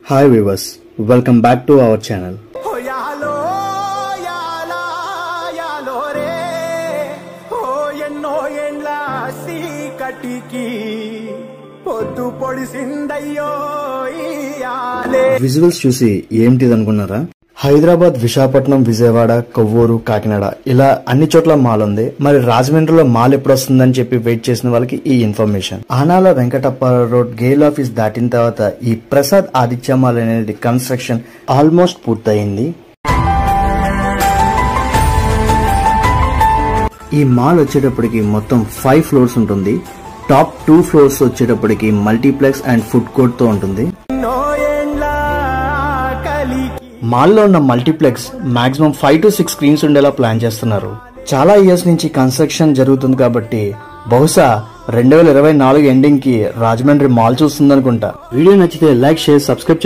Hi viewers, welcome back to our channel. Visuals చూసి ఏంటిది అనుకున్నారా? హైదరాబాద్, విశాఖపట్నం, విజయవాడ, కొవ్వూరు, కాకినాడ ఇలా అన్ని చోట్ల మాల్ ఉంది. మరి రాజమండ్రిలో మాల్ ఎప్పుడు వస్తుందని చెప్పి వెయిట్ చేసిన వాళ్ళకి ఈ information. Anala Venkatappa road Gayle office దాటిన తర్వాత ఈ ప్రసాద్ ఆదిత్య మాల్ అనేది కన్స్ట్రక్షన్ ఆల్మోస్ట్ పూర్తయింది. ఈ మాల్ వచ్చేటప్పటికి మొత్తం 5 ఫ్లోర్స్ ఉంటుంది. టాప్ 2 ఫ్లోర్స్ వచ్చేటప్పటికి మల్టీప్లెక్స్ అండ్ ఫుడ్ కోర్ట్ తో ఉంటుంది. మాల్లో ఉన్న మల్టీప్లెక్స్ మాక్సిమం 5 to 6 స్క్రీన్స్ ఉండేలా ప్లాన్ చేస్తున్నారు. చాలా ఇయర్స్ నుంచి కన్స్ట్రక్షన్ జరుగుతుంది కాబట్టి బహుశా 2024 ఎండింగ్ కి రాజమండ్రి మాల్ చూస్తుందనుకుంటా. వీడియో నచ్చితే లైక్, షేర్, సబ్స్క్రైబ్